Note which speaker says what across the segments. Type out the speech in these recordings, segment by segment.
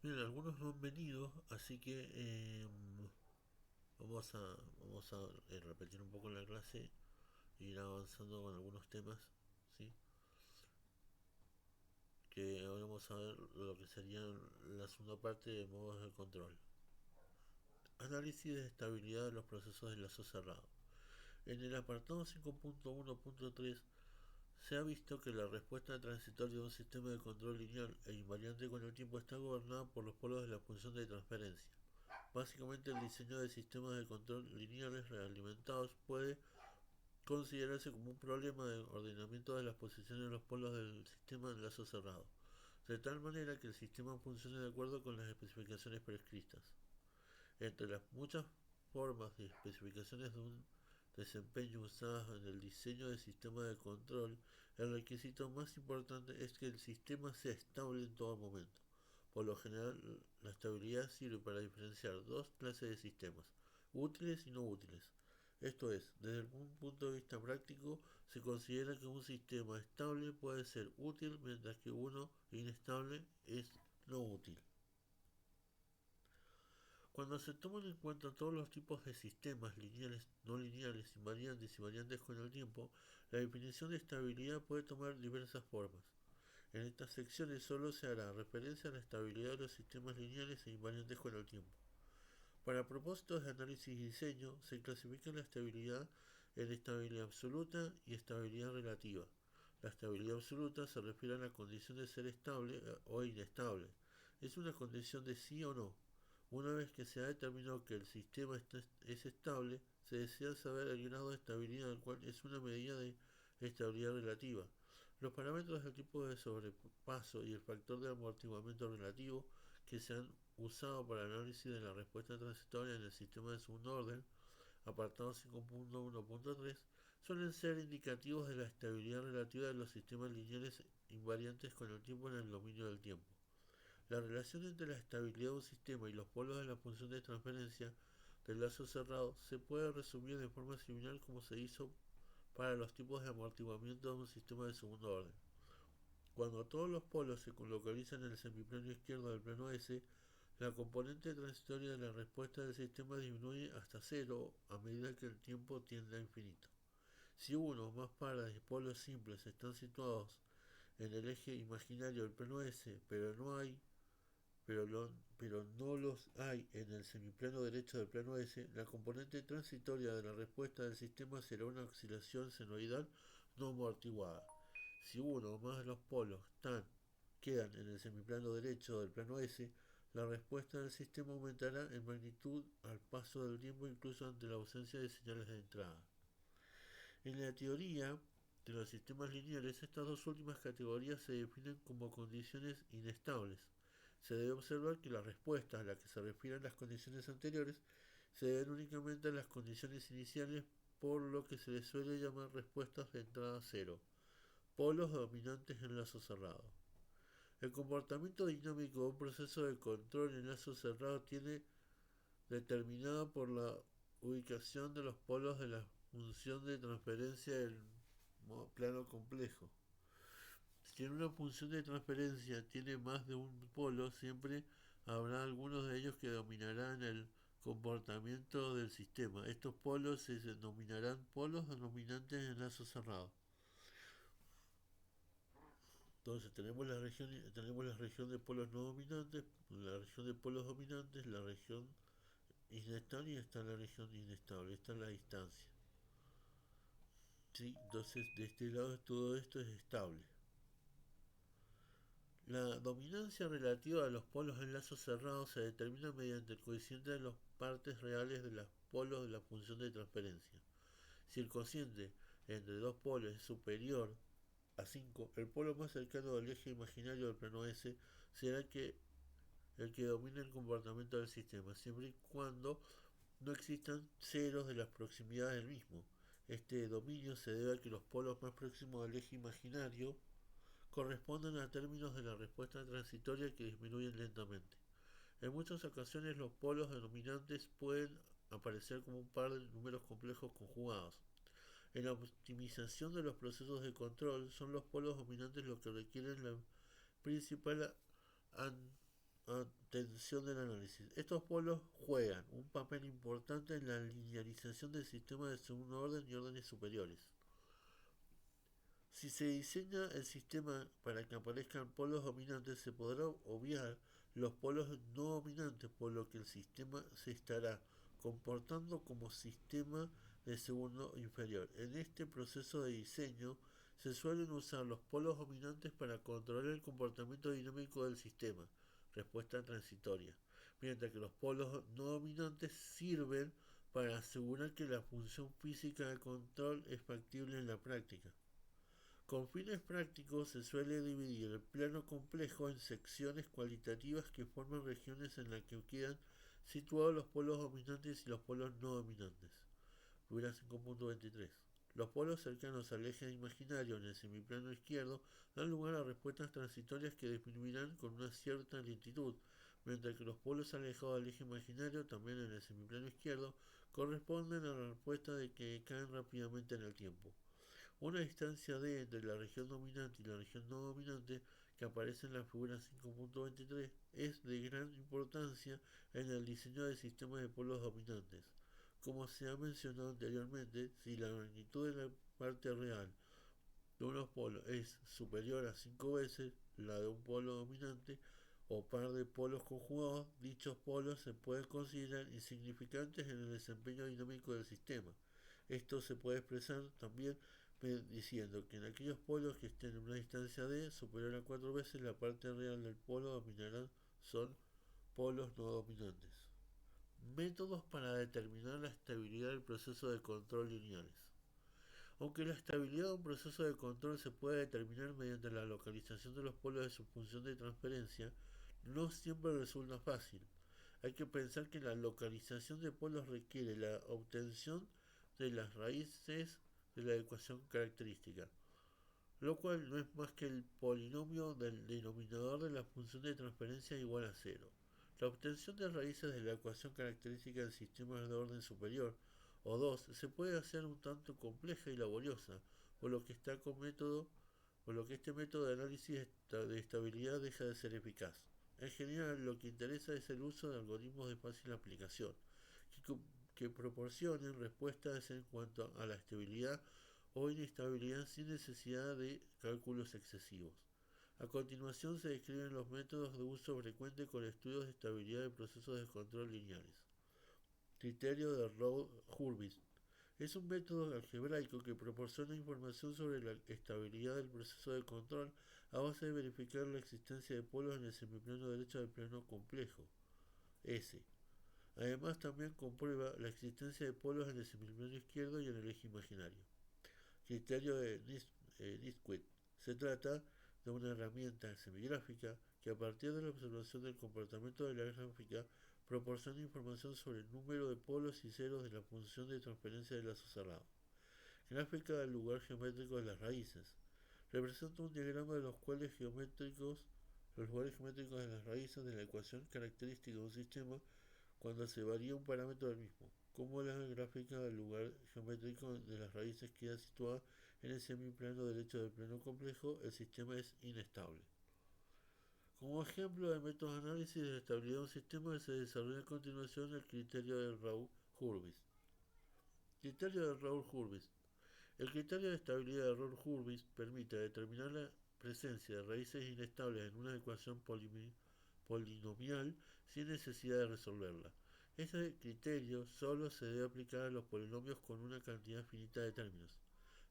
Speaker 1: Bien, algunos no han venido, así que vamos a repetir un poco la clase e ir avanzando con algunos temas, ¿sí? Que ahora vamos a ver lo que sería la segunda parte de modos de control. Análisis de estabilidad de los procesos de lazo cerrado. En el apartado 5.1.3 se ha visto que la respuesta transitoria de un sistema de control lineal e invariante con el tiempo está gobernada por los polos de la función de transferencia. Básicamente, el diseño de sistemas de control lineales realimentados puede considerarse como un problema de ordenamiento de las posiciones de los polos del sistema en lazo cerrado, de tal manera que el sistema funcione de acuerdo con las especificaciones prescritas. Entre las muchas formas de especificaciones de un desempeño usadas en el diseño de sistemas de control, el requisito más importante es que el sistema sea estable en todo momento. Por lo general, la estabilidad sirve para diferenciar dos clases de sistemas, útiles y no útiles. Esto es, desde un punto de vista práctico, se considera que un sistema estable puede ser útil mientras que uno inestable es no útil. Cuando se toman en cuenta todos los tipos de sistemas lineales, no lineales, invariantes y variantes con el tiempo, la definición de estabilidad puede tomar diversas formas. En estas secciones solo se hará referencia a la estabilidad de los sistemas lineales e invariantes con el tiempo. Para propósitos de análisis y diseño, se clasifica la estabilidad en estabilidad absoluta y estabilidad relativa. La estabilidad absoluta se refiere a la condición de ser estable o inestable. Es una condición de sí o no. Una vez que se ha determinado que el sistema es estable, se desea saber el grado de estabilidad, el cual es una medida de estabilidad relativa. Los parámetros del tipo de sobrepaso y el factor de amortiguamiento relativo que se han usado para el análisis de la respuesta transitoria en el sistema de segundo orden, apartado 5.1.3, suelen ser indicativos de la estabilidad relativa de los sistemas lineales invariantes con el tiempo en el dominio del tiempo. La relación entre la estabilidad de un sistema y los polos de la función de transferencia del lazo cerrado se puede resumir de forma similar como se hizo para los tipos de amortiguamiento de un sistema de segundo orden. Cuando todos los polos se localizan en el semiplano izquierdo del plano S, la componente transitoria de la respuesta del sistema disminuye hasta cero a medida que el tiempo tiende a infinito. Si uno o más pares de polos simples están situados en el eje imaginario del plano S, pero no los hay en el semiplano derecho del plano S, la componente transitoria de la respuesta del sistema será una oscilación senoidal no amortiguada. Si uno o más de los polos quedan en el semiplano derecho del plano S, la respuesta del sistema aumentará en magnitud al paso del tiempo incluso ante la ausencia de señales de entrada. En la teoría de los sistemas lineales, estas dos últimas categorías se definen como condiciones inestables. Se debe observar que las respuestas a las que se refieren las condiciones anteriores se deben únicamente a las condiciones iniciales, por lo que se les suele llamar respuestas de entrada cero, polos dominantes en lazo cerrado. El comportamiento dinámico de un proceso de control en lazo cerrado tiene determinado por la ubicación de los polos de la función de transferencia del plano complejo. Si en una función de transferencia tiene más de un polo, siempre habrá algunos de ellos que dominarán el comportamiento del sistema. Estos polos se denominarán polos dominantes en lazo cerrado. Entonces tenemos la región de polos no dominantes, la región de polos dominantes, la región inestable y está la región inestable, esta es la distancia. ¿Sí? Entonces de este lado todo esto es estable. La dominancia relativa de los polos en lazo cerrado se determina mediante el cociente de las partes reales de los polos de la función de transferencia. Si el cociente entre dos polos es superior a 5, el polo más cercano del eje imaginario del plano S será el que domina el comportamiento del sistema, siempre y cuando no existan ceros de las proximidades del mismo. Este dominio se debe a que los polos más próximos al eje imaginario corresponden a términos de la respuesta transitoria que disminuyen lentamente. En muchas ocasiones los polos denominantes pueden aparecer como un par de números complejos conjugados. En la optimización de los procesos de control, son los polos dominantes los que requieren la principal atención del análisis. Estos polos juegan un papel importante en la linealización del sistema de segundo orden y órdenes superiores. Si se diseña el sistema para que aparezcan polos dominantes, se podrá obviar los polos no dominantes, por lo que el sistema se estará comportando como sistema de segundo inferior. En este proceso de diseño se suelen usar los polos dominantes para controlar el comportamiento dinámico del sistema, respuesta transitoria, mientras que los polos no dominantes sirven para asegurar que la función física de control es factible en la práctica. Con fines prácticos se suele dividir el plano complejo en secciones cualitativas que forman regiones en las que quedan situados los polos dominantes y los polos no dominantes. Figura 5.23. Los polos cercanos al eje imaginario en el semiplano izquierdo dan lugar a respuestas transitorias que disminuirán con una cierta lentitud, mientras que los polos alejados del eje imaginario, también en el semiplano izquierdo, corresponden a la respuesta de que caen rápidamente en el tiempo. Una distancia d entre la región dominante y la región no dominante que aparece en la figura 5.23 es de gran importancia en el diseño del sistema de polos dominantes. Como se ha mencionado anteriormente, si la magnitud de la parte real de unos polos es superior a 5 veces la de un polo dominante o par de polos conjugados, dichos polos se pueden considerar insignificantes en el desempeño dinámico del sistema. Esto se puede expresar también diciendo que en aquellos polos que estén en una distancia d superior a 4 veces la parte real del polo dominarán son polos no dominantes. Métodos para determinar la estabilidad del proceso de control lineales. Aunque la estabilidad de un proceso de control se puede determinar mediante la localización de los polos de su función de transferencia, no siempre resulta fácil. Hay que pensar que la localización de polos requiere la obtención de las raíces de la ecuación característica, lo cual no es más que el polinomio del denominador de la función de transferencia igual a cero. La obtención de raíces de la ecuación característica en sistemas de orden superior o 2 se puede hacer un tanto compleja y laboriosa, por lo que este método de análisis de estabilidad deja de ser eficaz. En general, lo que interesa es el uso de algoritmos de fácil aplicación, que proporcionen respuestas en cuanto a la estabilidad o inestabilidad sin necesidad de cálculos excesivos. A continuación se describen los métodos de uso frecuente con estudios de estabilidad de procesos de control lineales. Criterio de Raoult-Hurwitz. Es un método algebraico que proporciona información sobre la estabilidad del proceso de control a base de verificar la existencia de polos en el semiplano derecho del plano complejo, S. Además, también comprueba la existencia de polos en el semiplano izquierdo y en el eje imaginario. Criterio de Nisquet. Se trata de una herramienta semigráfica que, a partir de la observación del comportamiento de la gráfica, proporciona información sobre el número de polos y ceros de la función de transferencia de lazo cerrado. Gráfica del lugar geométrico de las raíces. Representa un diagrama de los lugares geométricos de las raíces de la ecuación característica de un sistema cuando se varía un parámetro del mismo. Como la gráfica del lugar geométrico de las raíces queda situada en el semiplano derecho del plano complejo, el sistema es inestable. Como ejemplo de métodos de análisis de estabilidad de un sistema se desarrolla a continuación el criterio de Raoult-Hurwitz. Criterio de Raoult-Hurwitz. El criterio de estabilidad de Raoult-Hurwitz permite determinar la presencia de raíces inestables en una ecuación polinomial sin necesidad de resolverla. Este criterio solo se debe aplicar a los polinomios con una cantidad finita de términos.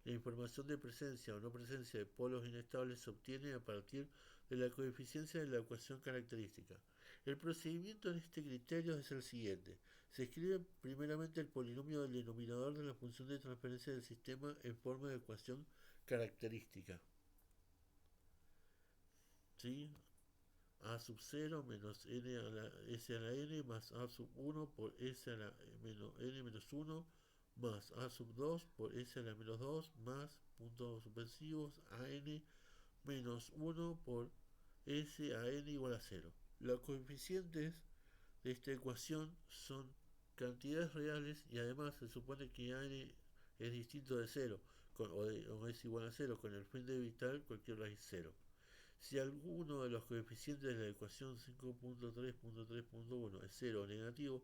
Speaker 1: La información de presencia o no presencia de polos inestables se obtiene a partir de la coeficiencia de la ecuación característica. El procedimiento en este criterio es el siguiente. Se escribe primeramente el polinomio del denominador de la función de transferencia del sistema en forma de ecuación característica. ¿Sí? A sub 0 menos n a la s a la n más a sub 1 por s a la menos n menos 1 más a sub 2 por s a la menos 2 más puntos suspensivos a n menos 1 por s a n igual a 0. Los coeficientes de esta ecuación son cantidades reales y además se supone que a n es distinto de 0 o es igual a 0 con el fin de evitar cualquier raíz 0. Si alguno de los coeficientes de la ecuación 5.3.3.1 es cero o negativo,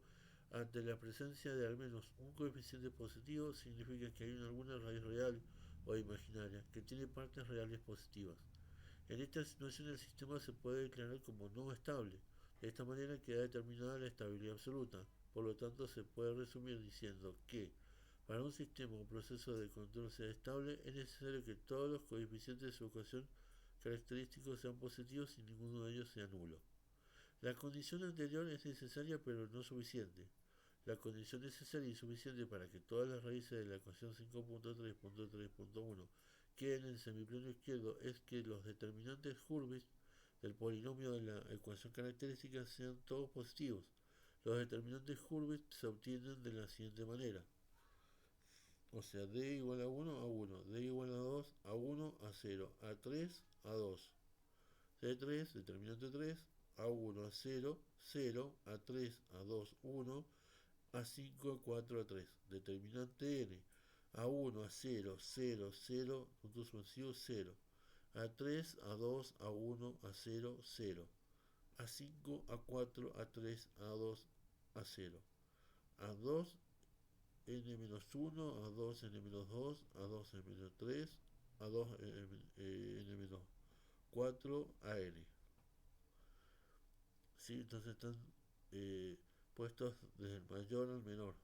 Speaker 1: ante la presencia de al menos un coeficiente positivo, significa que hay alguna raíz real o imaginaria que tiene partes reales positivas. En esta situación el sistema se puede declarar como no estable. De esta manera queda determinada la estabilidad absoluta. Por lo tanto, se puede resumir diciendo que para un sistema o proceso de control sea estable, es necesario que todos los coeficientes de su ecuación característicos sean positivos y ninguno de ellos sea nulo. La condición anterior es necesaria pero no suficiente. La condición necesaria y suficiente para que todas las raíces de la ecuación 5.3.3.1 queden en el semiplano izquierdo es que los determinantes Hurwitz del polinomio de la ecuación característica sean todos positivos. Los determinantes Hurwitz se obtienen de la siguiente manera. O sea, d igual a 1 a 1, d igual a 2 a 1 a 0, a 3 a 2. C3, determinante 3, a 1 a 0, 0, a 3 a 2, 1, a 5 a 4 a 3. Determinante n, a 1 a 0, 0, 0, puntos suspensivos 0. A 3 a 2 a 1 a 0, 0. A 5 a 4 a 3 a 2 a 0. A 2 n-1, a 2 n-2, a 2 n-3, a 2 n-4 a n. ¿Sí? Entonces están puestos desde el mayor al menor,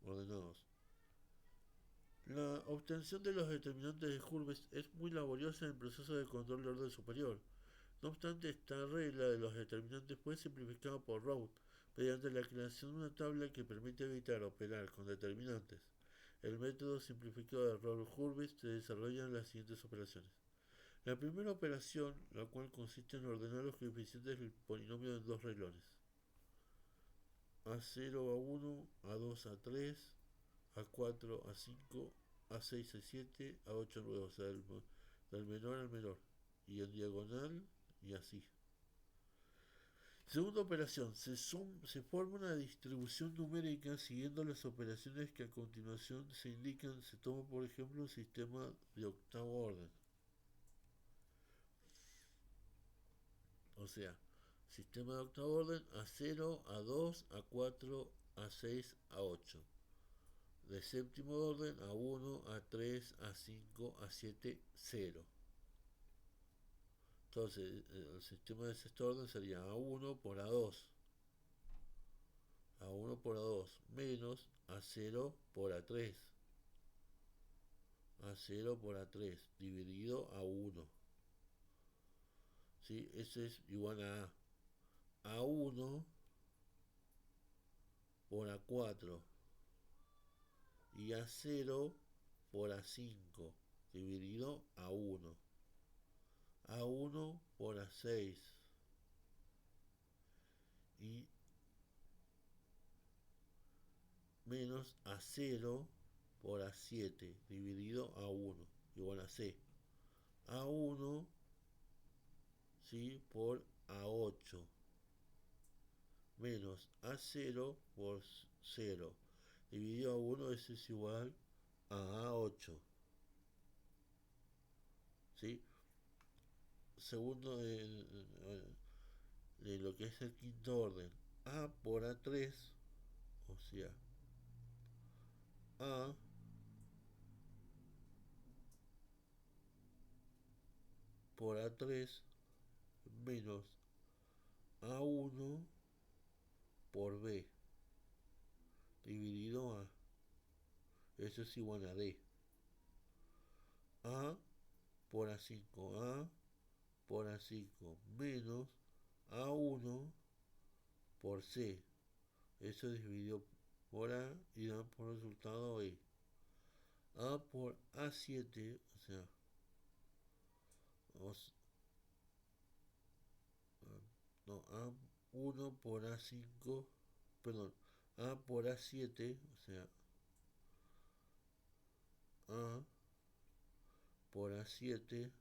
Speaker 1: ordenados. La obtención de los determinantes de Hurwitz es muy laboriosa en el proceso de control de orden superior. No obstante, esta regla de los determinantes fue simplificada por Roth mediante la creación de una tabla que permite evitar operar con determinantes. El método simplificado de Roth-Hurwitz se desarrolla en las siguientes operaciones. La primera operación, la cual consiste en ordenar los coeficientes del polinomio en dos renglones. A0 a 1, A2 a 3, A4 a 5, A6 a 7, A8 a 9, o sea, del menor al menor, y en diagonal, y así. Segunda operación, se forma una distribución numérica siguiendo las operaciones que a continuación se indican. Se toma, por ejemplo, un sistema de octavo orden. O sea, sistema de octavo orden A0, A2, A4, A6, A8. De séptimo orden A1, A3, A5, A7, 0. Entonces, el sistema de sexto orden sería A1 por A2. A1 por A2 menos A0 por A3. A0 por A3 dividido A1. ¿Sí? Ese es igual a A1 por A4 y A0 por A5 dividido A1. A1 por A6 y menos A0 por A7 dividido A1 igual a C. A1, ¿sí? Por A8 menos A0 por 0 dividido A1, eso es igual a A8. ¿Sí? Segundo de lo que es el quinto orden. A por A3, o sea, A por A3 menos A1 por B dividido A. Eso es igual a D. A por A5, A por A5 menos A1 por C. Eso dividido por A y da por resultado E. A por A7, o sea, no, A1 por A5, perdón, A por A7, o sea, A por A7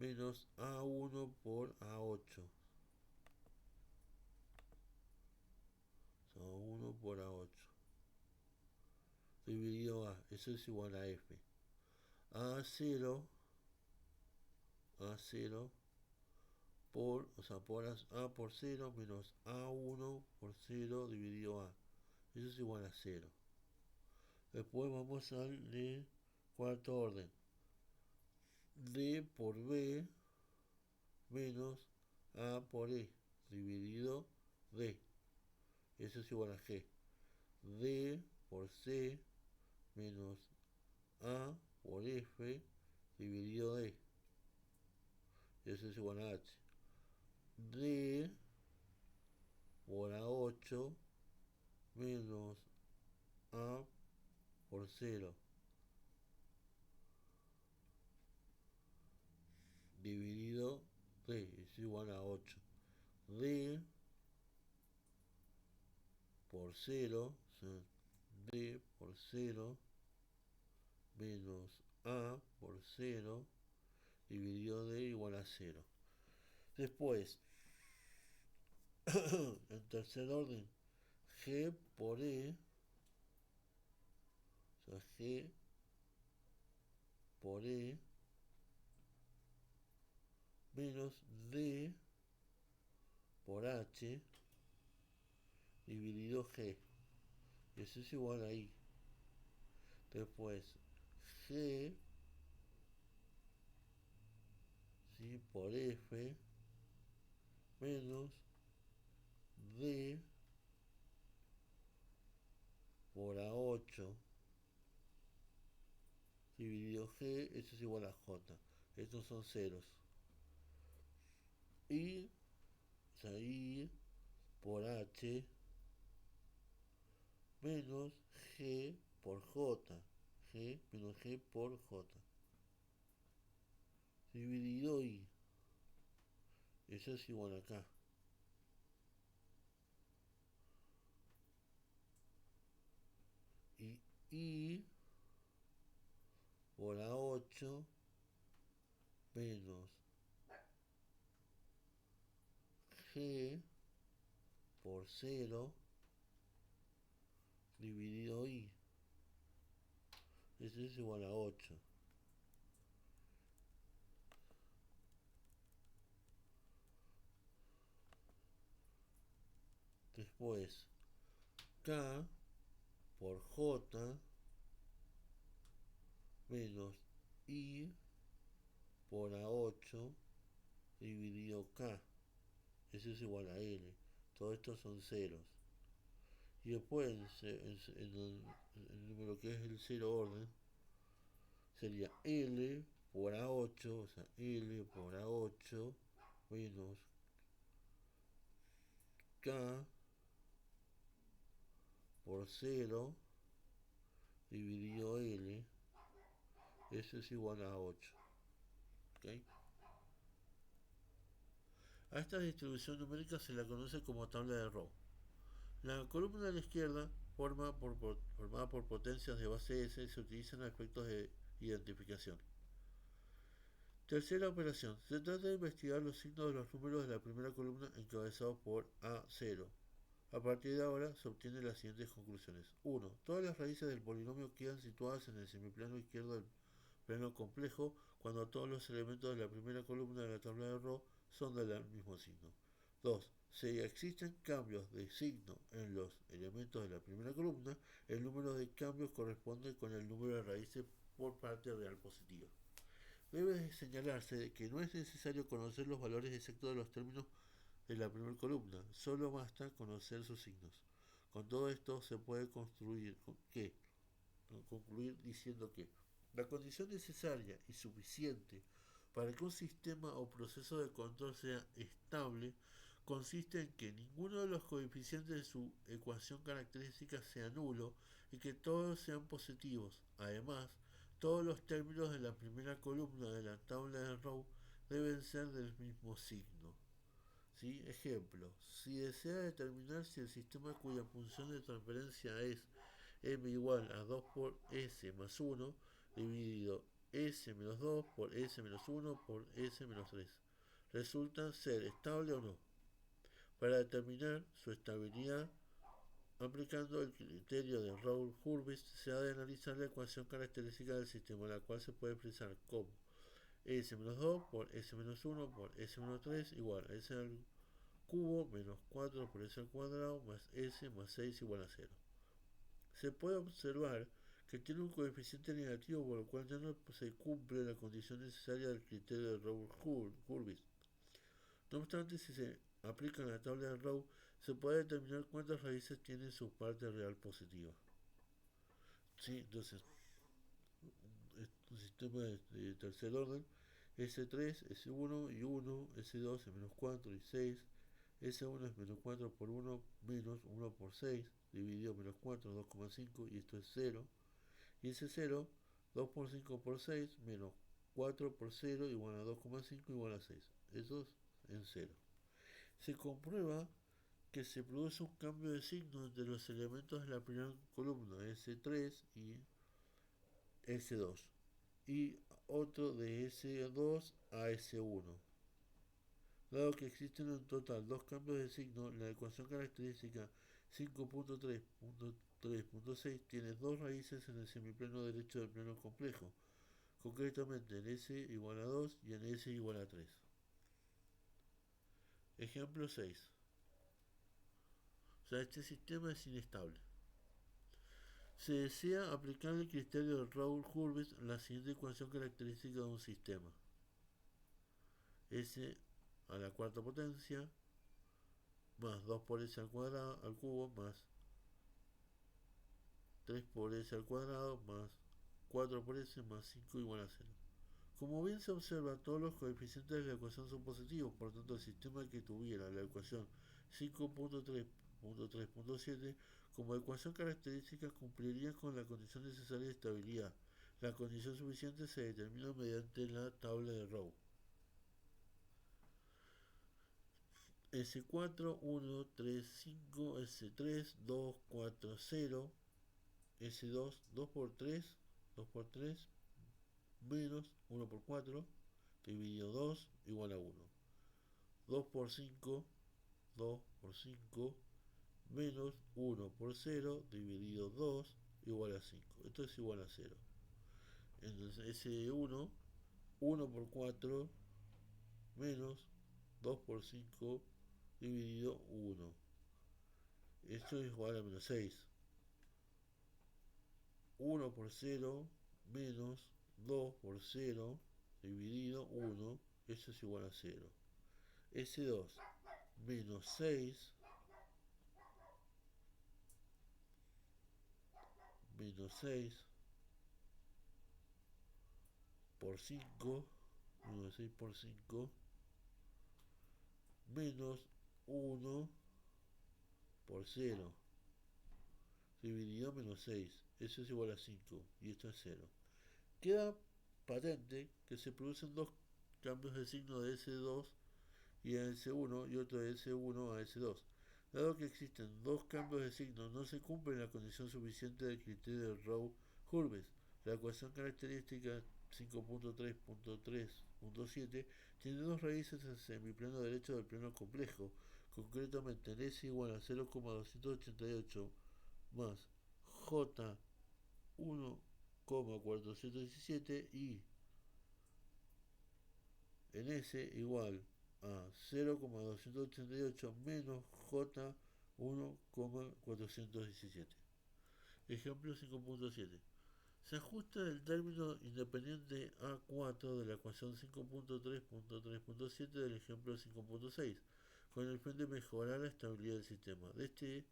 Speaker 1: menos A1 por A8. O 1 por A8 dividido A, eso es igual a F. A0, A0 por, o sea, por A por 0 menos A1 por 0 dividido A. Eso es igual a 0. Después vamos al de cuarto orden. D por B menos A por E dividido D. Eso es igual a G. D por C menos A por F dividido D. Eso es igual a H. D por A8 menos A por 0 dividido D es igual a 8. D por 0, o sea, D por 0 menos A por 0 dividido D igual a 0. Después, en tercer orden, G por E, o sea, G por E menos D por H dividido G. Eso es igual a I. Después, G, ¿sí? Por F menos D por A8 dividido G, eso es igual a J. Estos son ceros. Y, o sea, I por H menos G por J. G menos G por J. Dividido I. Eso es igual acá. Y I por A8 menos G por 0 dividido I. Eso es igual a 8. Después, K por J menos I por A8 dividido K. Eso es igual a L. Todos estos son ceros. Y después, el número que es el cero orden, sería L por A8, o sea, L por A8 menos K por 0 dividido L. Eso es igual a 8. ¿Okay? A esta distribución numérica se la conoce como tabla de Rowe. La columna de la izquierda, formada por potencias de base S, se utilizan aspectos de identificación. Tercera operación. Se trata de investigar los signos de los números de la primera columna encabezados por A0. A partir de ahora se obtienen las siguientes conclusiones. 1. Todas las raíces del polinomio quedan situadas en el semiplano izquierdo del plano complejo cuando todos los elementos de la primera columna de la tabla de Rowe son del mismo signo. 2. Si existen cambios de signo en los elementos de la primera columna, el número de cambios corresponde con el número de raíces por parte real positiva. Debe señalarse que no es necesario conocer los valores exactos de los términos de la primera columna, solo basta conocer sus signos. Con todo esto se puede concluir diciendo que la condición necesaria y suficiente para que un sistema o proceso de control sea estable consiste en que ninguno de los coeficientes de su ecuación característica sea nulo y que todos sean positivos. Además, todos los términos de la primera columna de la tabla de Rowe deben ser del mismo signo. ¿Sí? Ejemplo, si desea determinar si el sistema cuya función de transferencia es m igual a 2 por s más 1 dividido s menos 2 por s menos 1 por s menos 3 resulta ser estable o no. Para determinar su estabilidad Aplicando el criterio de Raoult-Hurwitz se ha de analizar la ecuación característica del sistema, la cual se puede expresar como s-2 por s-1 por s-3 igual a s al cubo menos 4 por s al cuadrado más s más 6 igual a 0. Se puede observar que tiene un coeficiente negativo, por lo cual ya no se cumple la condición necesaria del criterio de Raoult-Hurwitz. No obstante, si se aplica la tabla de Raoult, se puede determinar cuántas raíces tiene su parte real positiva. ¿Sí? Entonces, un sistema de tercer orden, S3, S1 y 1, S2 es menos 4 y 6, S1 es menos 4 por 1 menos 1 por 6, dividido menos 4, 2,5 y esto es 0. Y S0, 2 por 5 por 6 menos 4 por 0 igual a 2,5 igual a 6. Eso es en 0. Se comprueba que se produce un cambio de signo entre los elementos de la primera columna, S3 y S2, y otro de S2 a S1. Dado que existen en total dos cambios de signo, la ecuación característica 5.3.3.6 tiene dos raíces en el semiplano derecho del plano complejo, concretamente en S igual a 2 y en S igual a 3. Ejemplo 6. O sea, este sistema es inestable. Se desea aplicar el criterio de Raoult-Hurwitz a la siguiente ecuación característica de un sistema. S a la cuarta potencia más 2 por s al cuadrado al cubo más 3 por s al cuadrado más 4 por s más 5 igual a 0. Como bien se observa, todos los coeficientes de la ecuación son positivos, por tanto el sistema que tuviera la ecuación 5.3.3.7 como ecuación característica cumpliría con la condición necesaria de estabilidad. La condición suficiente se determina mediante la tabla de Raoult. S4, 1, 3, 5, S3, 2, 4, 0, S2, 2 por 3, 2 por 3, menos 1 por 4, dividido 2, igual a 1. 2 por 5, 2 por 5, menos 1 por 0, dividido 2, igual a 5. Esto es igual a 0. Entonces S1, 1 por 4, menos 2 por 5, dividido 1. Esto es igual a menos 6. 1 por 0 menos 2 por 0 dividido 1, eso es igual a 0. S2 menos 6 menos 6 por 5, menos 6 por 5, menos 1 por 0 dividido menos 6, eso es igual a 5 y esto es 0. Queda patente que se producen dos cambios de signo de S2 y a S1 y otro de S1 a S2. Dado que existen dos cambios de signo, no se cumple la condición suficiente del criterio de Raoult-Hurwitz. La ecuación característica 5.3.3.7 tiene dos raíces en el semiplano derecho del plano complejo, concretamente en S igual a 0,288 más J 1,417 y en S igual a 0,288 menos J 1,417. Ejemplo 5.7. Se ajusta el término independiente A4 de la ecuación 5.3.3.7 del ejemplo 5.6, con el fin de mejorar la estabilidad del sistema. De este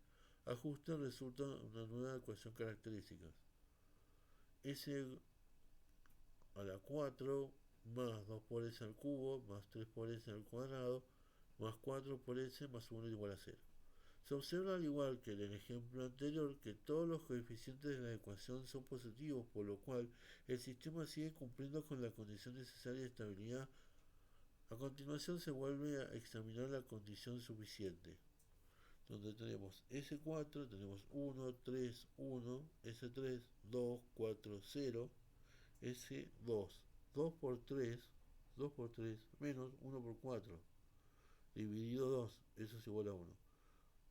Speaker 1: ajuste resulta una nueva ecuación característica. S a la 4 más 2 por s al cubo más 3 por s al cuadrado más 4 por s más 1 igual a 0. Se observa al igual que en el ejemplo anterior que todos los coeficientes de la ecuación son positivos, por lo cual el sistema sigue cumpliendo con la condición necesaria de estabilidad. A continuación se vuelve a examinar la condición suficiente, donde tenemos S4, tenemos 1, 3, 1, S3, 2, 4, 0, S2, 2 por 3, 2 por 3, menos 1 por 4, dividido 2, eso es igual a 1.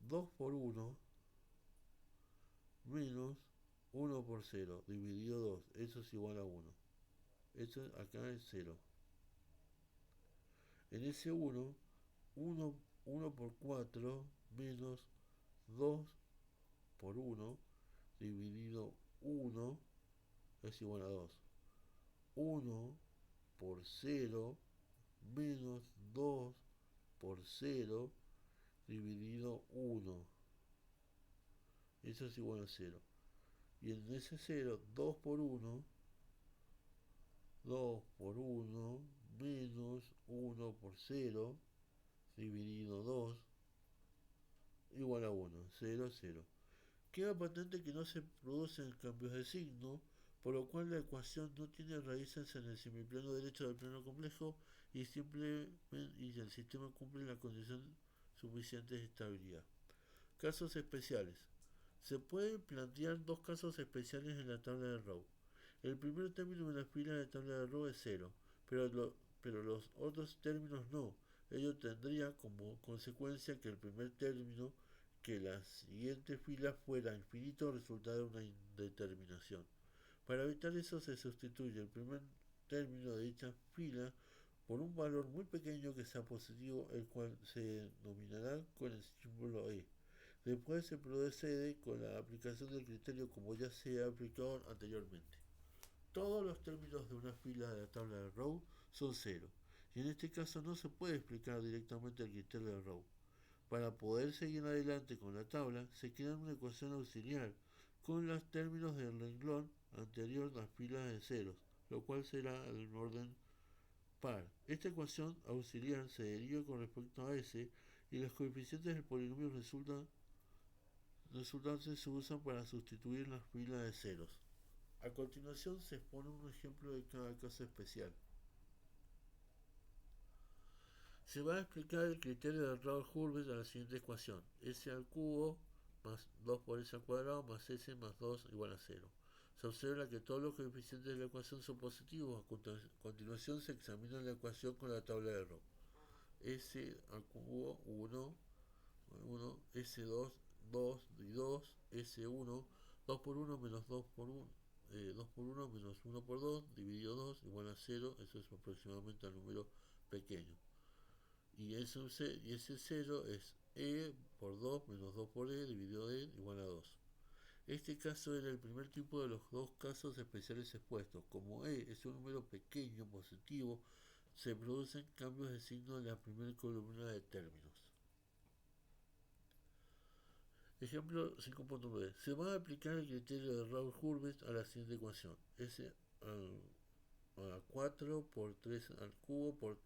Speaker 1: 2 por 1 menos 1 por 0 dividido 2. Eso es igual a 1. Eso acá es 0. En ese 1, 1 por 4 menos 2 por 1 dividido 1 es igual a 2. 1 por 0 menos 2 por 0 dividido 1. Eso es igual a 0. Y en ese 0, 2 por 1 menos 1 por 0 dividido 2 igual a 1. 0, 0. Queda patente que no se producen cambios de signo, por lo cual la ecuación no tiene raíces en el semiplano derecho del plano complejo y el sistema cumple la condición suficiente de estabilidad. Casos especiales. Se pueden plantear dos casos especiales en la tabla de Rowe. El primer término de la fila de tabla de Rowe es 0, pero los otros términos no. Ello tendría como consecuencia que el primer término que la siguiente fila fuera infinito resultado de una indeterminación. Para evitar eso se sustituye el primer término de dicha fila por un valor muy pequeño que sea positivo, el cual se denominará con el símbolo E. Después se procede con la aplicación del criterio como ya se ha aplicado anteriormente. Todos los términos de una fila de la tabla de Rowe son 0, y en este caso no se puede explicar directamente el criterio de Rowe. Para poder seguir adelante con la tabla, se crea una ecuación auxiliar con los términos del renglón anterior a las filas de ceros, lo cual será en orden par. Esta ecuación auxiliar se deriva con respecto a S y los coeficientes del polinomio resultantes se usan para sustituir las filas de ceros. A continuación se expone un ejemplo de cada caso especial. Se va a explicar el criterio de Raoult-Hurwitz a la siguiente ecuación: s al cubo más 2 por s al cuadrado más s más 2 igual a 0. Se observa que todos los coeficientes de la ecuación son positivos. A continuación se examina la ecuación con la tabla de Raoult. S al cubo 1, S2, 2 y 2, S1, 2 por 1 menos 2 por 1, 2 por 1 menos 1 por 2, dividido 2 igual a 0, eso es aproximadamente el número pequeño. Y ese 0 es E por 2 menos 2 por E dividido E igual a 2. Este caso era el primer tipo de los dos casos especiales expuestos. Como E es un número pequeño positivo, se producen cambios de signo en la primera columna de términos. Ejemplo 5.9. Se va a aplicar el criterio de Raoult-Hurwitz a la siguiente ecuación: S a 4 por 3 al cubo por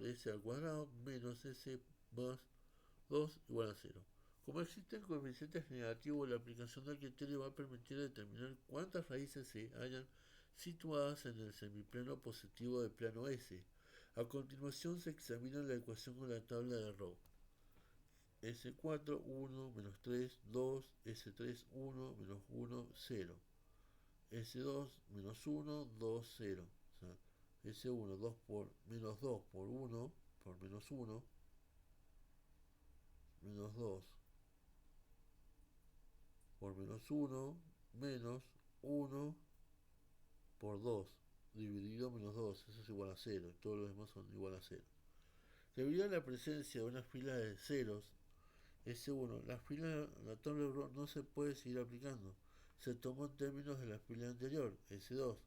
Speaker 1: s al cuadrado menos s más 2 igual a 0. Como existen coeficientes negativos, la aplicación del criterio va a permitir determinar cuántas raíces se hallan situadas en el semiplano positivo del plano S. A continuación se examina la ecuación con la tabla de Rowe. S4, 1, menos 3, 2, S3, 1, menos 1, 0. S2, menos 1, 2, 0. O sea, S1, 2 por menos 2 por 1, por menos 1, menos 2 por menos 1, menos 1 por 2, dividido menos 2, eso es igual a 0, todos los demás son igual a 0. Debido a la presencia de una fila de ceros, S1, la tabla de Rowe no se puede seguir aplicando. Se tomó en términos de la fila anterior, S2,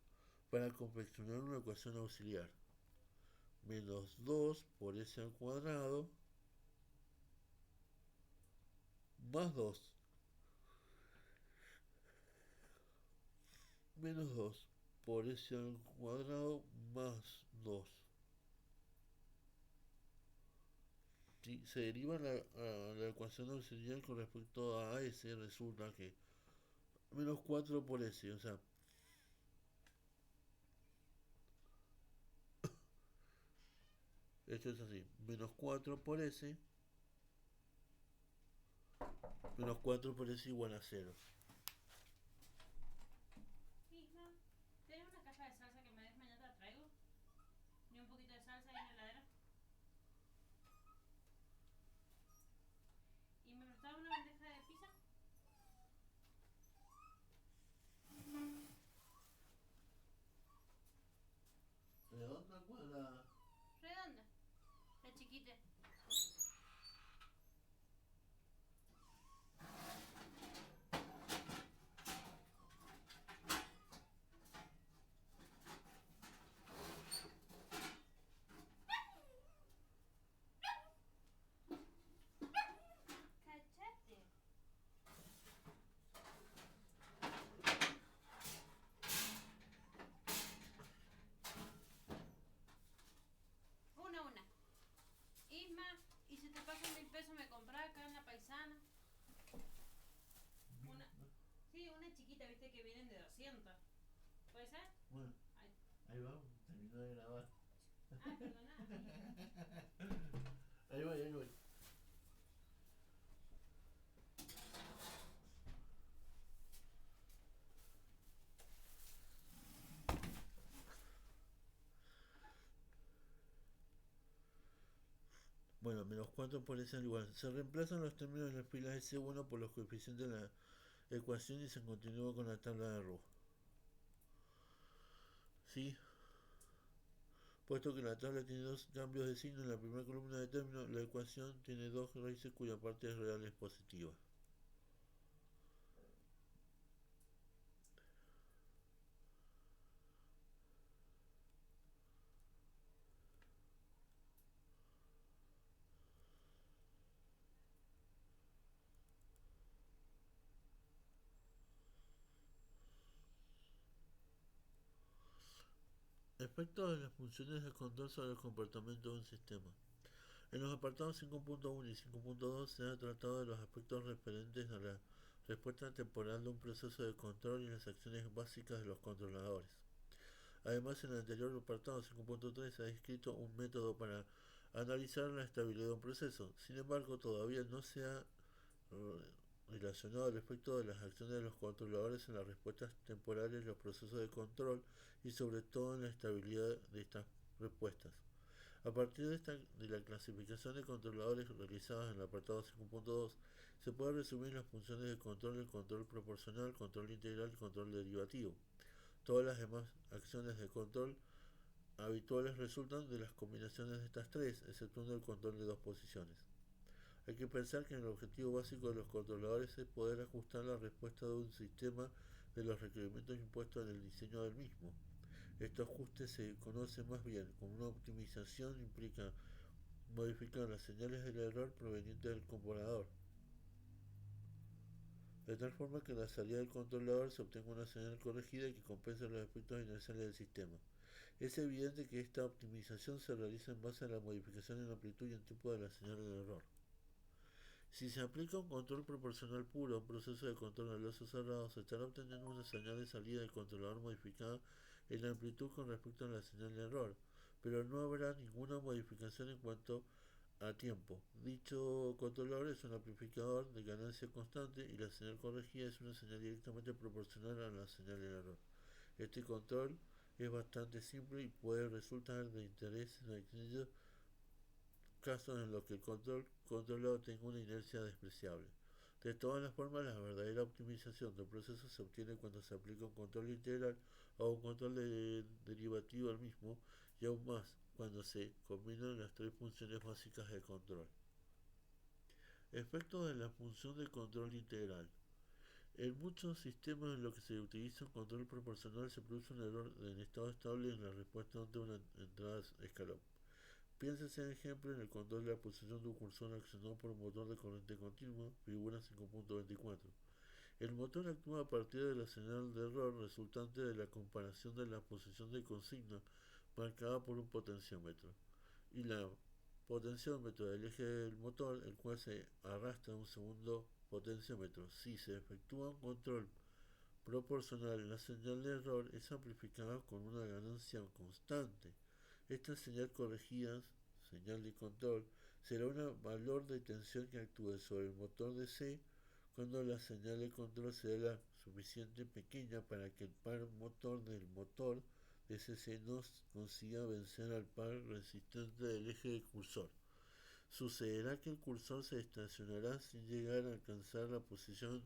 Speaker 1: para confeccionar una ecuación auxiliar. Menos 2 por s al cuadrado más 2 menos 2 por s al cuadrado más 2. Si se deriva a la ecuación auxiliar con respecto a s, resulta que menos 4 por s, o sea, esto es así: menos 4 por s igual a 0.
Speaker 2: Hija, ¿tenés una caja de salsa que me des? Mañana te la traigo. Ni un poquito de salsa ahí en la heladera. ¿Y me prestaba una bandeja de pizza? Ay, perdona.
Speaker 1: Ahí voy, ahí voy. Bueno, menos 4 por ese igual. Se reemplazan los términos de las filas S1 por los coeficientes de la ecuación y se continúa con la tabla de Roux. ¿Sí? Puesto que la tabla tiene dos cambios de signo en la primera columna de términos, la ecuación tiene dos raíces cuya parte real es positiva. Efectos de las funciones de control sobre el comportamiento de un sistema. En los apartados 5.1 y 5.2 se ha tratado de los aspectos referentes a la respuesta temporal de un proceso de control y las acciones básicas de los controladores. Además, en el anterior apartado 5.3 se ha descrito un método para analizar la estabilidad de un proceso. Sin embargo, todavía no se ha relacionado el efecto de las acciones de los controladores en las respuestas temporales de los procesos de control y sobre todo en la estabilidad de estas respuestas. A partir de la clasificación de controladores realizadas en el apartado 5.2, se puede resumir las funciones de control: el control proporcional, control integral y control derivativo. Todas las demás acciones de control habituales resultan de las combinaciones de estas tres, exceptuando el control de dos posiciones. Hay que pensar que el objetivo básico de los controladores es poder ajustar la respuesta de un sistema de los requerimientos impuestos en el diseño del mismo. Este ajuste se conoce más bien como una optimización, implica modificar las señales del error proveniente del componador, de tal forma que en la salida del controlador se obtenga una señal corregida que compense los efectos inerciales del sistema. Es evidente que esta optimización se realiza en base a la modificación en amplitud y en tiempo de la señal del error. Si se aplica un control proporcional puro a un proceso de control a lazos cerrados, se estará obteniendo una señal de salida del controlador modificada en amplitud con respecto a la señal de error, pero no habrá ninguna modificación en cuanto a tiempo. Dicho controlador es un amplificador de ganancia constante y la señal corregida es una señal directamente proporcional a la señal de error. Este control es bastante simple y puede resultar de interés en aquellos casos en los que el controlado tenga una inercia despreciable. De todas las formas, la verdadera optimización del proceso se obtiene cuando se aplica un control integral o un control derivativo al mismo, y aún más cuando se combinan las tres funciones básicas de control. Efectos de la función de control integral. En muchos sistemas en los que se utiliza un control proporcional se produce un error en estado estable en la respuesta ante una entrada escalón. Piénsese, en ejemplo, en el control de la posición de un cursor accionado por un motor de corriente continua, figura 5.24. El motor actúa a partir de la señal de error resultante de la comparación de la posición de consigna marcada por un potenciómetro y la potenciómetro del eje del motor, el cual se arrastra a un segundo potenciómetro. Si se efectúa un control proporcional, la señal de error es amplificada con una ganancia constante. Esta señal corregida, señal de control, será un valor de tensión que actúe sobre el motor de C cuando la señal de control sea la suficiente pequeña para que el par motor del motor de CC no consiga vencer al par resistente del eje del cursor. Sucederá que el cursor se estacionará sin llegar a alcanzar la posición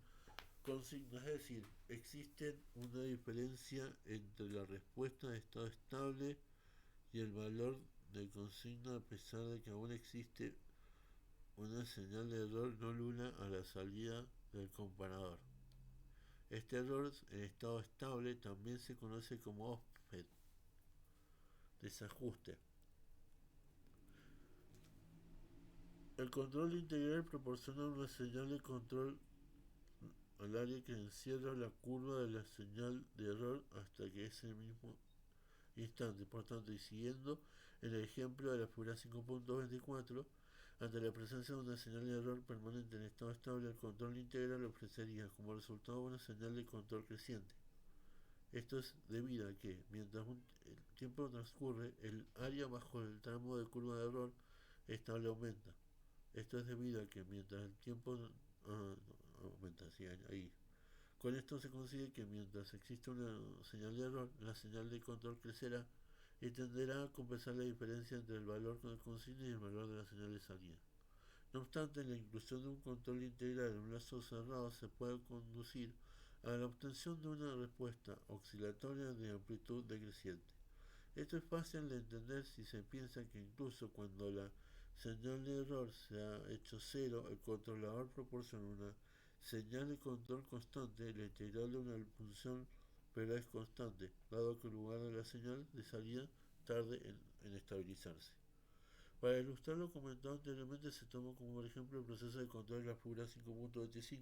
Speaker 1: consigna, es decir, existe una diferencia entre la respuesta de estado estable y el valor de consigna, a pesar de que aún existe una señal de error no nula a la salida del comparador. Este error en estado estable también se conoce como offset, desajuste. El control integral proporciona una señal de control al área que encierra la curva de la señal de error hasta que ese mismo instante. Por tanto, y siguiendo en el ejemplo de la figura 5.24, ante la presencia de una señal de error permanente en estado estable, el control integral ofrecería como resultado una señal de control creciente. Esto es debido a que, mientras tiempo transcurre, el área bajo el tramo de curva de error estable aumenta. Esto es debido a que mientras el tiempo aumenta, sí, ahí. Con esto se consigue que mientras exista una señal de error, la señal de control crecerá y tenderá a compensar la diferencia entre el valor de consigna y el valor de la señal de salida. No obstante, la inclusión de un control integral en un lazo cerrado se puede conducir a la obtención de una respuesta oscilatoria de amplitud decreciente. Esto es fácil de entender si se piensa que incluso cuando la señal de error se ha hecho cero, el controlador proporciona una señal de control constante, la integral de una función pero es constante, dado que el lugar de la señal de salida tarde en estabilizarse. Para ilustrar lo comentado anteriormente se toma como ejemplo el proceso de control de la figura 5.25.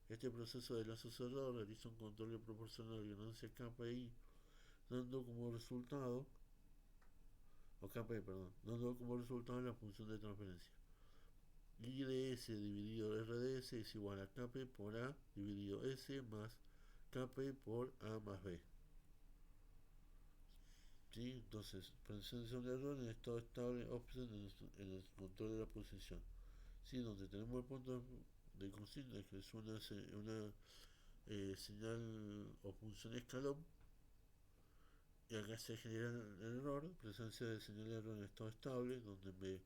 Speaker 1: Este proceso de lazo cerrado realiza un control de proporcional de ganancia KPI, dando como resultado dando como resultado la función de transferencia. IDS dividido RDS es igual a KP por A dividido S más KP por A más B. ¿Sí? Entonces, presencia de error en estado estable offset en el control de la posición. ¿Sí? Donde tenemos el punto de consigna, que es una señal o función escalón, y acá se genera el error, presencia de señal de error en estado estable, donde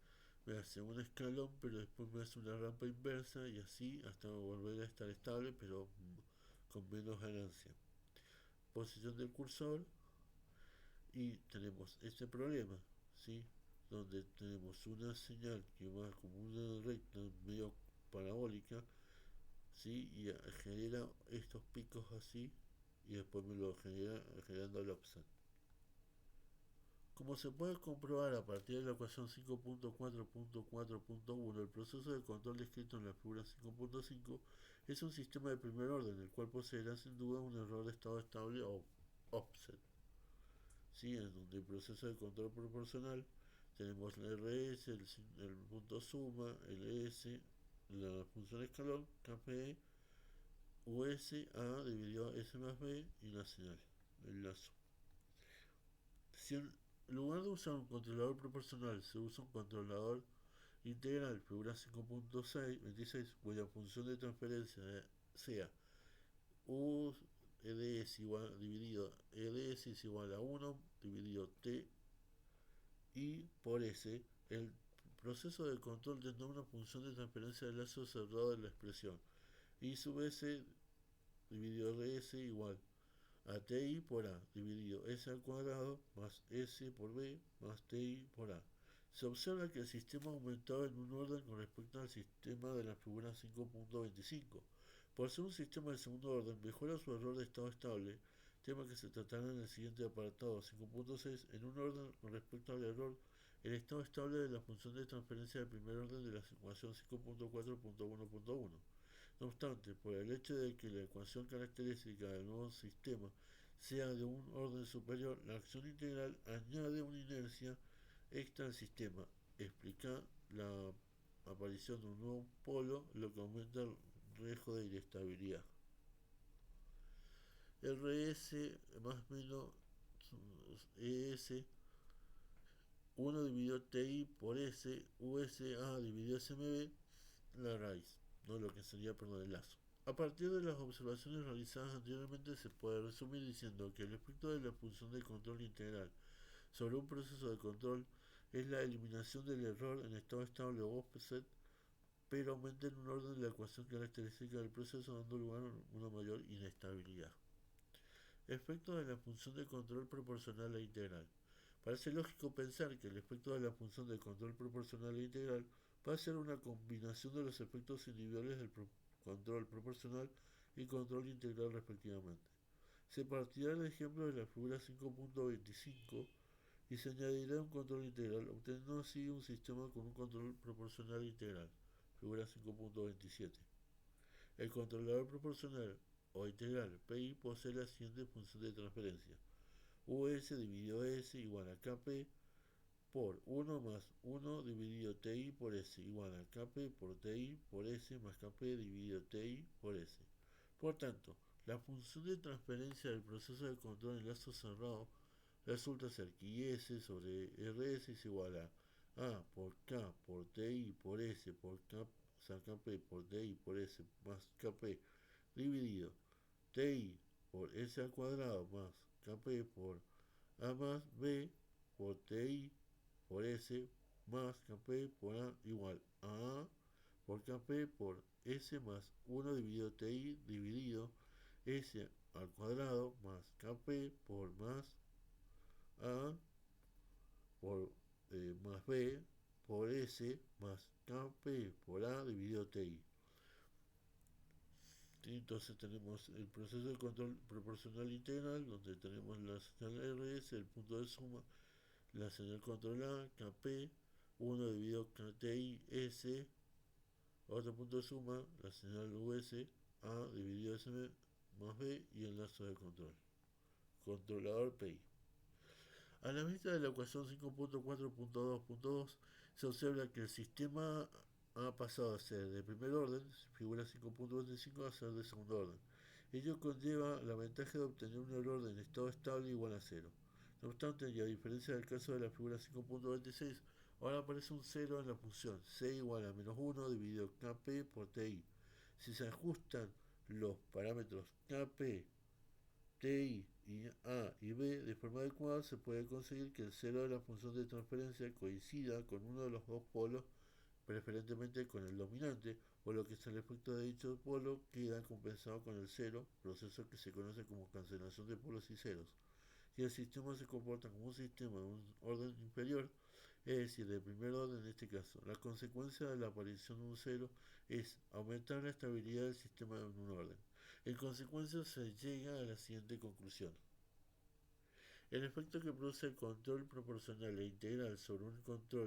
Speaker 1: me hace un escalón, pero después me hace una rampa inversa y así hasta volver a estar estable, pero con menos ganancia. Posición del cursor y tenemos este problema, ¿sí? Donde tenemos una señal que va como una recta medio parabólica, ¿sí? Y genera estos picos así y después me lo genera generando el offset. Como se puede comprobar a partir de la ecuación 5.4.4.1, el proceso de control descrito en la figura 5.5 es un sistema de primer orden, el cual poseerá sin duda un error de estado estable o offset. ¿Sí? En donde el proceso de control proporcional tenemos el RS, el punto suma, el ES, la función escalón, KPE, US, A dividido S más B y la señal, el lazo. Si en lugar de usar un controlador proporcional se usa un controlador integral, figura 5.26, cuya función de transferencia sea U EDS igual dividido EDS es igual a 1 dividido T y por S, el proceso de control tendrá una función de transferencia de lazo cerrado de la expresión y sub S dividido RS igual a TI por A dividido S al cuadrado más S por B más TI por A. Se observa que el sistema ha aumentado en un orden con respecto al sistema de la figura 5.25. Por ser un sistema de segundo orden, mejora su error de estado estable, tema que se tratará en el siguiente apartado 5.6, en un orden con respecto al error el estado estable de la función de transferencia del primer orden de la ecuación 5.4.1.1. No obstante, por el hecho de que la ecuación característica del nuevo sistema sea de un orden superior, la acción integral añade una inercia extra al sistema, explica la aparición de un nuevo polo, lo que aumenta el riesgo de inestabilidad. RS más menos ES 1 dividido TI por S, USA dividido SMB, la raíz, no lo que sería, perdón, el lazo. A partir de las observaciones realizadas anteriormente se puede resumir diciendo que el efecto de la función de control integral sobre un proceso de control es la eliminación del error en estado estable o offset, pero aumenta en un orden de la ecuación característica del proceso dando lugar a una mayor inestabilidad. Efecto de la función de control proporcional e integral. Parece lógico pensar que el efecto de la función de control proporcional e integral va a ser una combinación de los efectos individuales del control proporcional y control integral respectivamente. Se partirá del ejemplo de la figura 5.25 y se añadirá un control integral, obteniendo así un sistema con un control proporcional integral, figura 5.27. El controlador proporcional o integral PI posee la siguiente función de transferencia: US dividido S igual a KP por 1 más 1 dividido TI por S igual a KP por TI por S más KP dividido TI por S. Por tanto, la función de transferencia del proceso de control en lazo cerrado resulta ser que IS sobre RS es igual a por K por TI por S por K, o sea, KP por TI por S más KP dividido TI por S al cuadrado más KP por A más B por TI por S más KP por A igual a por KP por S más 1 dividido TI dividido S al cuadrado más KP por más A por más B por S más KP por A dividido TI. Entonces tenemos el proceso de control proporcional integral, donde tenemos la señal RS, el punto de suma, la señal control A, KP, 1 dividido KTI, S, otro punto de suma, la señal US, A dividido S más B y el lazo de control. Controlador PI. A la vista de la ecuación 5.4.2.2 se observa que el sistema ha pasado a ser de primer orden, figura 5.25, a ser de segundo orden. Ello conlleva la ventaja de obtener un error en estado estable igual a cero. No obstante, y a diferencia del caso de la figura 5.26, ahora aparece un 0 en la función c igual a menos 1 dividido kp por ti. Si se ajustan los parámetros kp, ti y a y b de forma adecuada, se puede conseguir que el cero de la función de transferencia coincida con uno de los dos polos, preferentemente con el dominante, por lo que el efecto de dicho polo queda compensado con el cero, proceso que se conoce como cancelación de polos y ceros. Y el sistema se comporta como un sistema de un orden inferior, es decir, de primer orden en este caso. La consecuencia de la aparición de un cero es aumentar la estabilidad del sistema en un orden. En consecuencia, se llega a la siguiente conclusión. El efecto que produce el control proporcional e integral sobre un proceso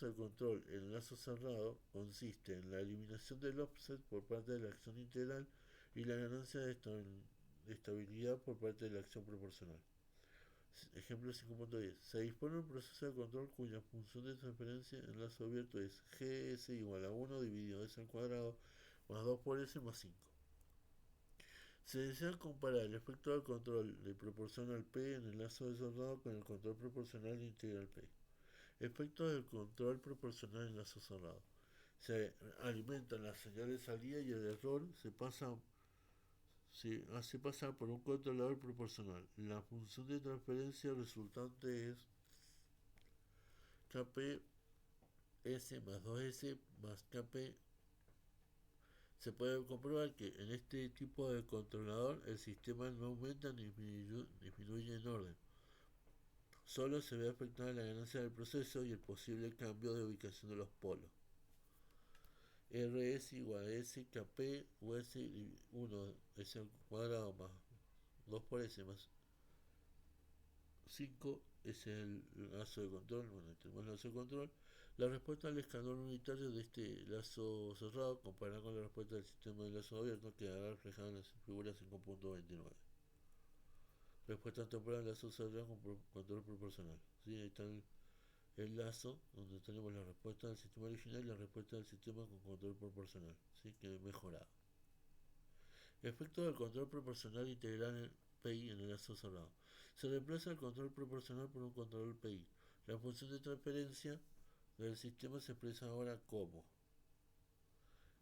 Speaker 1: de control en lazo cerrado consiste en la eliminación del offset por parte de la acción integral y la ganancia de estabilidad por parte de la acción proporcional. Ejemplo 5.10. Se dispone un proceso de control cuya función de transferencia en lazo abierto es gs igual a 1 dividido s al cuadrado más 2 por s más 5. Se desea comparar el efecto del control de proporcional P en el lazo de cerrado con el control proporcional de integral P. Efecto del control proporcional en lazo cerrado. Se alimentan las señales de salida y el error se hace pasar por un controlador proporcional. La función de transferencia resultante es KP S más 2S más KP. Se puede comprobar que en este tipo de controlador el sistema no aumenta ni disminuye en orden. Solo se ve afectada la ganancia del proceso y el posible cambio de ubicación de los polos. RS igual a S, KP, US 1, S al cuadrado más 2 por S más 5 es el lazo de control. Bueno, tenemos el lazo de control. La respuesta al escalón unitario de este lazo cerrado comparada con la respuesta del sistema de lazo abierto quedará reflejada en la figura 5.29. Respuesta temporal del lazo cerrado con control proporcional. ¿Sí? Ahí está el lazo donde tenemos la respuesta del sistema original y la respuesta del sistema con control proporcional. ¿Sí? Que mejorado. Efecto del control proporcional integral en PI en el lazo cerrado. Se reemplaza el control proporcional por un control PI. La función de transferencia del sistema se expresa ahora como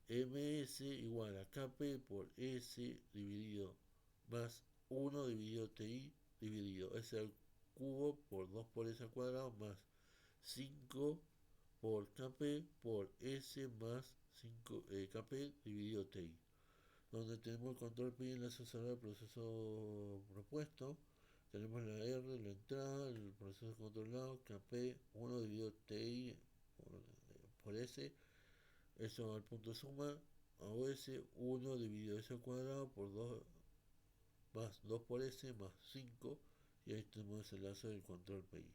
Speaker 1: ms igual a kp por s dividido más 1 dividido ti dividido s al cubo por 2 por s al cuadrado más 5 por kp por s más 5 kp dividido ti, donde tenemos el control PI en la cerrada del proceso propuesto. Tenemos la R, la entrada, el proceso controlado, KP 1 dividido TI por S, eso al punto suma, a OS 1 dividido S al cuadrado por 2 más 2 por S más 5, y ahí tenemos el lazo del control PI.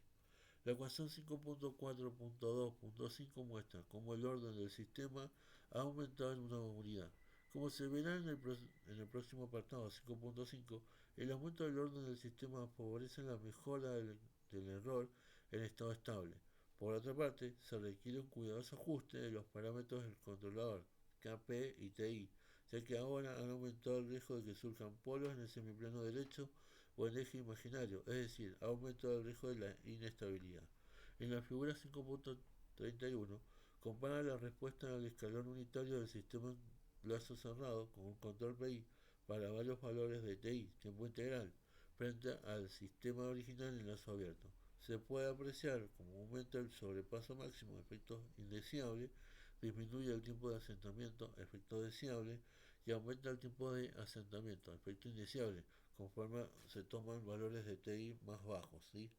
Speaker 1: La ecuación 5.4.2.5 muestra cómo el orden del sistema ha aumentado en una unidad. Como se verá en el próximo apartado 5.5, el aumento del orden del sistema favorece la mejora del error en estado estable. Por otra parte, se requiere un cuidadoso ajuste de los parámetros del controlador, KP y TI, ya que ahora han aumentado el riesgo de que surjan polos en el semiplano derecho o en eje imaginario, es decir, aumento del riesgo de la inestabilidad. En la figura 5.31 compara la respuesta al escalón unitario del sistema en lazo cerrado con un control PI para varios valores de TI, tiempo integral, frente al sistema original en lazo abierto. Se puede apreciar como aumenta el sobrepaso máximo, efecto indeseable, disminuye el tiempo de asentamiento, efecto deseable, y aumenta el tiempo de asentamiento, efecto indeseable, conforme se toman valores de TI más bajos, ¿sí?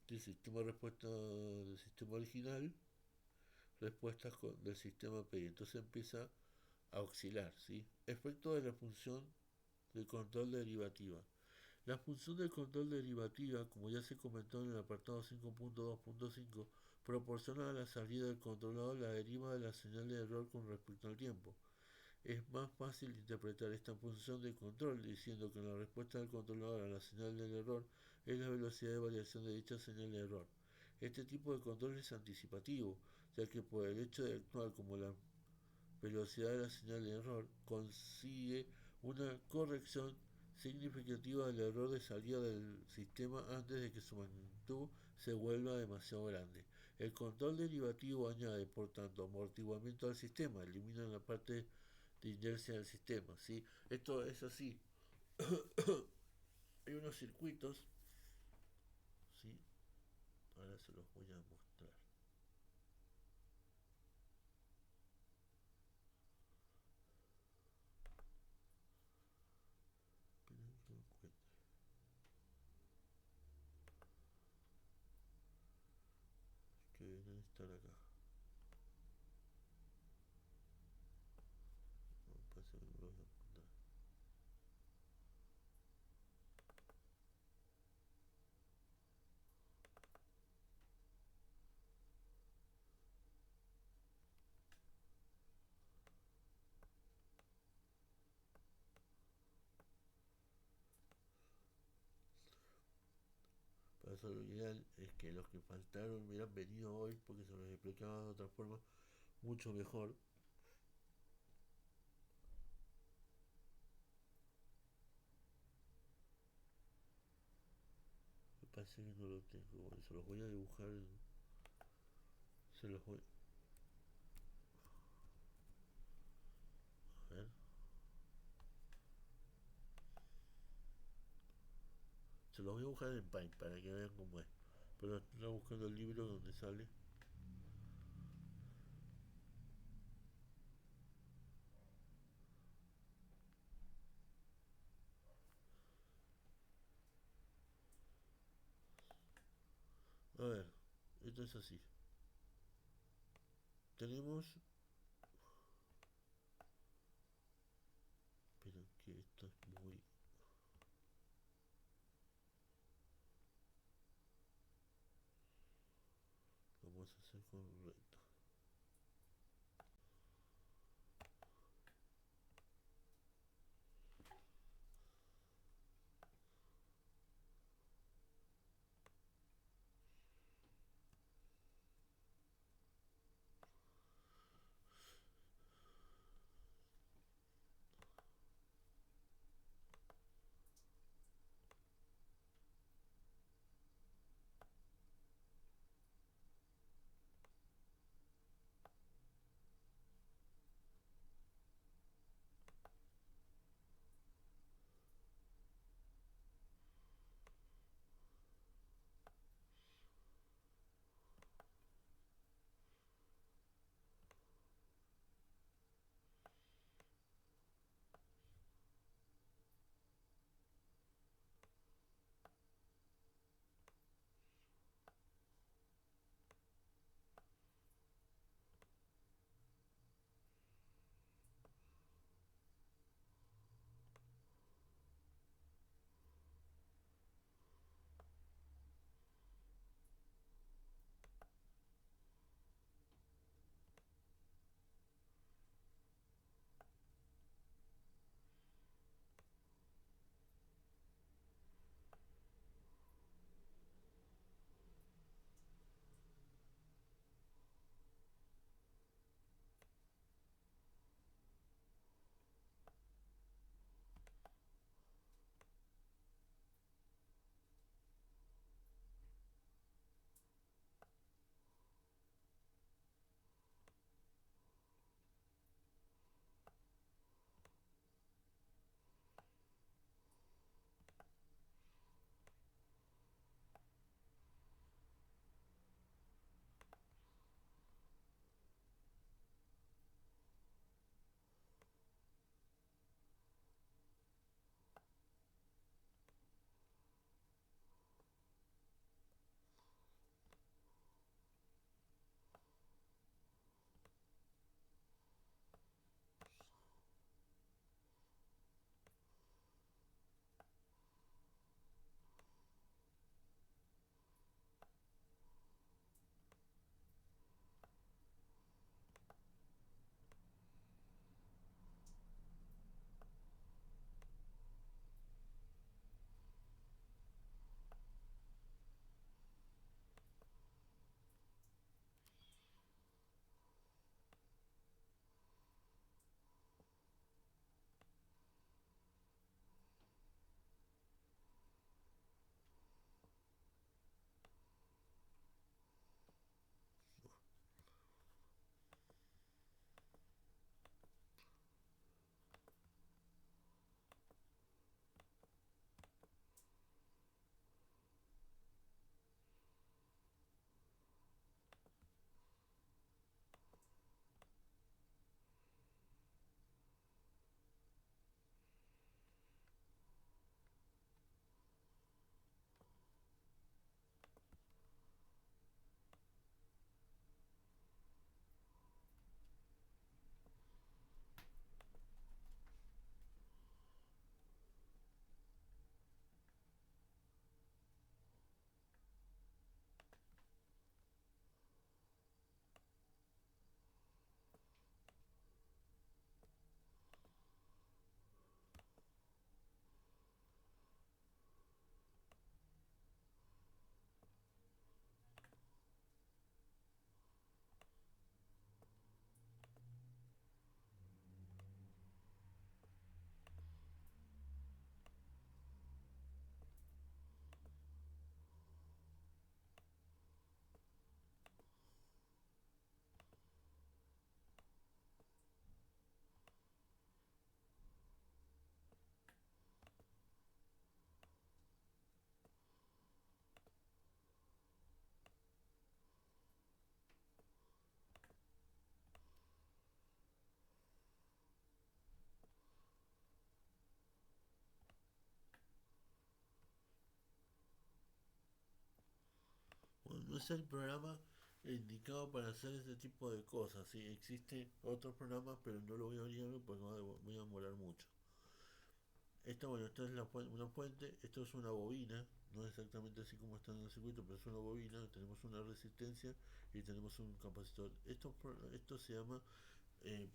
Speaker 1: El sistema de respuesta del sistema original, respuestas del sistema PI. Entonces empieza a oscilar, ¿sí? Efecto de la función de control derivativa. La función de control derivativa, como ya se comentó en el apartado 5.2.5, proporciona a la salida del controlador la deriva de la señal de error con respecto al tiempo. Es más fácil interpretar esta función de control diciendo que la respuesta del controlador a la señal del error es la velocidad de variación de dicha señal de error. Este tipo de control es anticipativo, ya que por el hecho de actuar como la velocidad de la señal de error consigue una corrección significativa del error de salida del sistema antes de que su magnitud se vuelva demasiado grande. El control derivativo añade, por tanto, amortiguamiento al sistema, elimina la parte de inercia del sistema, ¿sí? Esto es así. Hay unos circuitos, ¿sí? Ahora se los voy a mostrar. Que deben estar acá. No, parece que no los voy a encontrar. Para eso lo ideal es que los que faltaron hubieran venido hoy porque se los explicaba de otra forma mucho mejor. Me parece que no lo tengo. Bueno, se los voy a dibujar. Se los voy. A ver. Se los voy a dibujar en Paint para que vean cómo es. Pero estoy buscando el libro donde sale. A ver, esto es así. Tenemos. Pero que esto es muy. Vamos a hacer correcto. no es el programa indicado para hacer ese tipo de cosas. ¿Sí? Existen otros programas, pero no lo voy a abrir porque voy a demorar mucho. Esta es una fuente, esto es una bobina, no es exactamente así como está en el circuito, pero es una bobina, tenemos una resistencia y tenemos un capacitor. Esto se llama eh,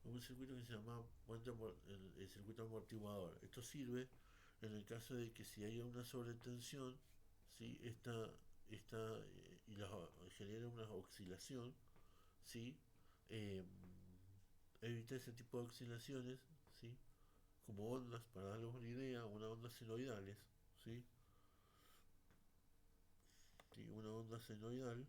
Speaker 1: un circuito que se llama el circuito amortiguador. Esto sirve en el caso de que si hay una sobretensión, ¿sí? Genera una oscilación, ¿sí? Eh, Evita ese tipo de oscilaciones, ¿sí? Como ondas, para darles una idea, unas ondas senoidales, ¿sí? ¿Sí? Una onda senoidal,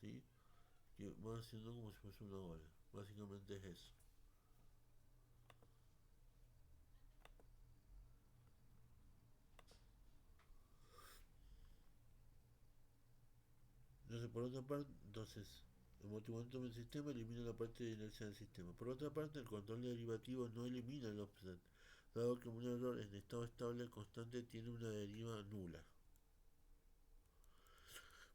Speaker 1: ¿sí? Que va haciendo como si fuese una ola. Básicamente es eso. Entonces, por otra parte, el motivamiento del sistema elimina la parte de inercia del sistema. Por otra parte, el control derivativo no elimina el offset, dado que un error en estado estable constante tiene una deriva nula.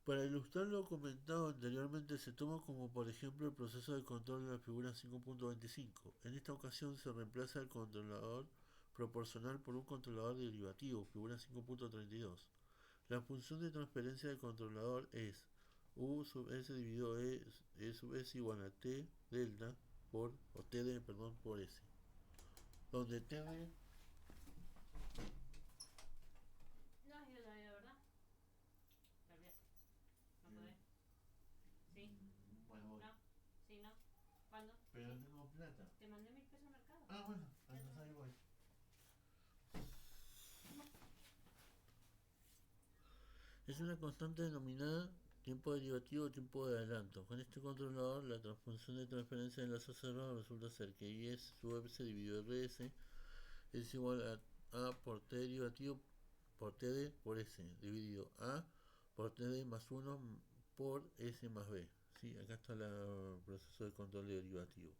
Speaker 1: Para ilustrar lo comentado anteriormente, se toma como por ejemplo el proceso de control de la figura 5.25. En esta ocasión se reemplaza el controlador proporcional por un controlador derivativo, figura 5.32. La función de transferencia del controlador es U sub S dividido E sub S igual a T delta por, o TD, perdón, por S. Donde TD...
Speaker 2: No has ido todavía, ¿verdad? Te olvidaste. No podés. Sí.
Speaker 1: Bueno,
Speaker 2: No. Sí, no. ¿Cuándo?
Speaker 1: pero
Speaker 2: Sí.
Speaker 1: tengo plata.
Speaker 2: Te mandé 1000 pesos al mercado.
Speaker 1: Ah, bueno,
Speaker 2: Ya
Speaker 1: entonces
Speaker 2: te
Speaker 1: ahí voy. Es una constante denominada tiempo derivativo o tiempo de adelanto. Con este controlador, la función de transferencia de enlace cerrado resulta ser que IS sub S dividido RS es igual a por T derivativo por TD por S dividido A por TD más 1 por S más B. ¿Sí? Acá está el proceso de control derivativo.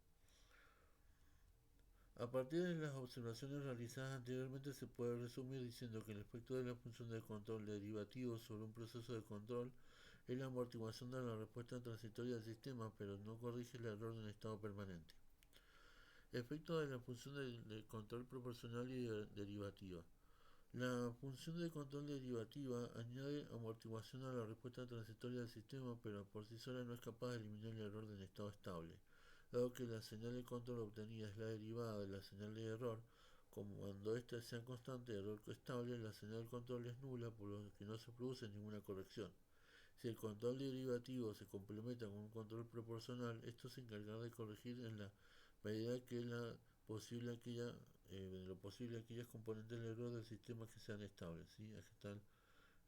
Speaker 1: A partir de las observaciones realizadas anteriormente se puede resumir diciendo que el efecto de la función de control derivativo sobre un proceso de control es la amortiguación de la respuesta transitoria del sistema, pero no corrige el error de un estado permanente. Efecto de la función de control proporcional y derivativa. La función de control derivativa añade amortiguación a la respuesta transitoria del sistema, pero por sí sola no es capaz de eliminar el error del estado estable. Dado que la señal de control obtenida es la derivada de la señal de error, como cuando ésta sea constante de error estable, la señal de control es nula, por lo que no se produce ninguna corrección. Si el control derivativo se complementa con un control proporcional, esto se encargará de corregir en la medida que de lo posible aquellas componentes del error del sistema que sean estables. ¿Sí? Aquí está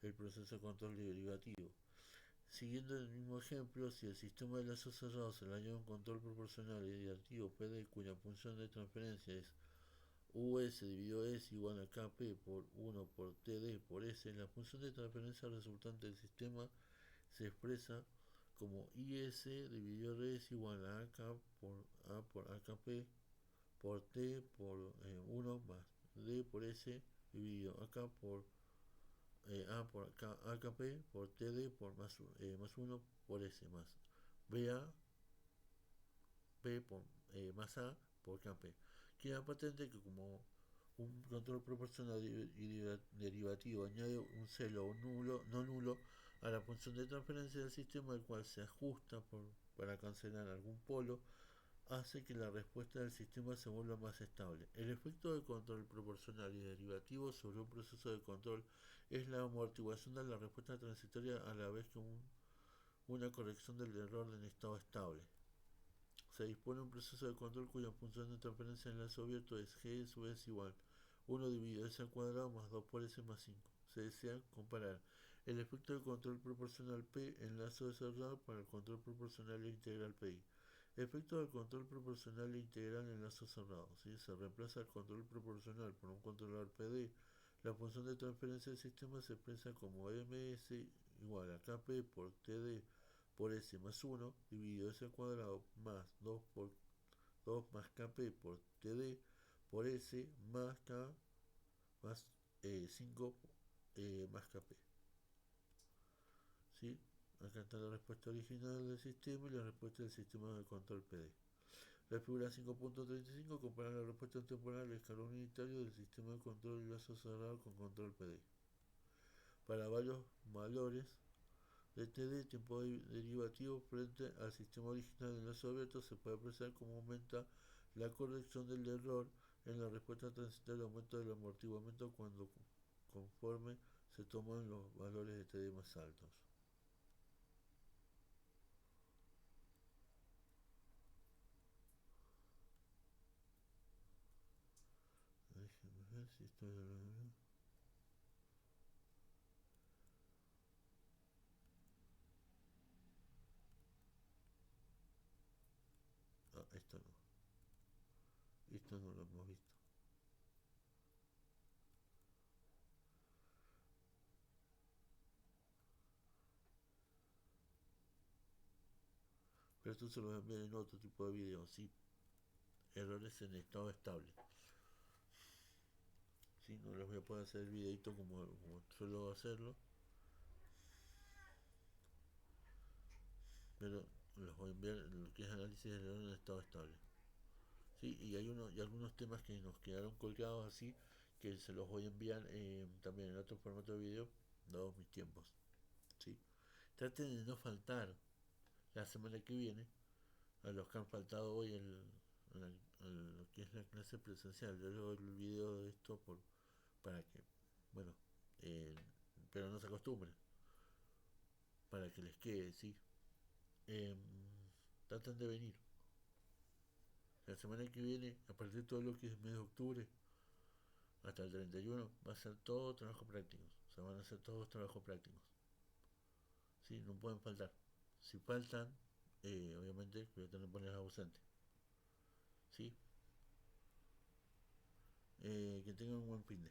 Speaker 1: el proceso de control derivativo. Siguiendo el mismo ejemplo, si el sistema de lazos cerrados se le añade un control proporcional y derivativo PD cuya función de transferencia es US dividido S igual a KP por 1 por TD por S, la función de transferencia resultante del sistema se expresa como IS dividido RS igual a AK por AKP por T por 1 más D por S dividido acá por A por AKP por TD por más 1 por S más BA P por más A por KP. Queda patente que como un control proporcional y derivativo añade un celo o nulo, no nulo a la función de transferencia del sistema, el cual se ajusta para cancelar algún polo, hace que la respuesta del sistema se vuelva más estable. El efecto de control proporcional y derivativo sobre un proceso de control es la amortiguación de la respuesta transitoria a la vez que una corrección del error en estado estable. Se dispone un proceso de control cuya función de transferencia en enlace abierto es G sub S igual 1 dividido S al cuadrado más 2 por S más 5. Se desea comparar el efecto de control proporcional P en lazo de cerrado para el control proporcional integral PI. Efecto del control proporcional integral en lazo cerrado. ¿Sí? Se reemplaza el control proporcional por un controlador PD. La función de transferencia del sistema se expresa como ms igual a kp por td por s más 1 dividido s al cuadrado más 2 por 2 más kp por td por s más k más 5 más kp. ¿Sí? Acá está la respuesta original del sistema y la respuesta del sistema de control PD. La figura 5.35 compara la respuesta temporal al escalón unitario del sistema de control de lazo cerrado con control PD. Para varios valores de TD, tiempo derivativo frente al sistema original de lazo abierto, se puede apreciar cómo aumenta la corrección del error en la respuesta transitoria, aumento del amortiguamiento conforme se toman los valores de TD más altos. Déjenme ver si esto es lo... Ah, esto no. Esto no lo hemos visto. Pero esto se lo voy a enviar en otro tipo de video, ¿sí? Errores en estado estable. ¿Sí? No les voy a poder hacer el videito como suelo hacerlo. Pero los voy a enviar en lo que es análisis de error en estado estable. ¿Sí? Y hay algunos temas que nos quedaron colgados así, que se los voy a enviar también en otro formato de video, dados mis tiempos. ¿Sí? Traten de no faltar la semana que viene a los que han faltado hoy en lo que es la clase presencial. Yo les doy el video de esto para que, bueno, eh, pero no se acostumbren, para que les quede, ¿sí? Eh, Traten de venir. La semana que viene, a partir de todo lo que es mes de octubre, hasta el 31, va a ser todo trabajo práctico. O sea, van a ser todos trabajos prácticos. ¿Sí? No pueden faltar. Si faltan, obviamente voy a tener que poner ausente. ¿Sí? Que tengan un buen fin de.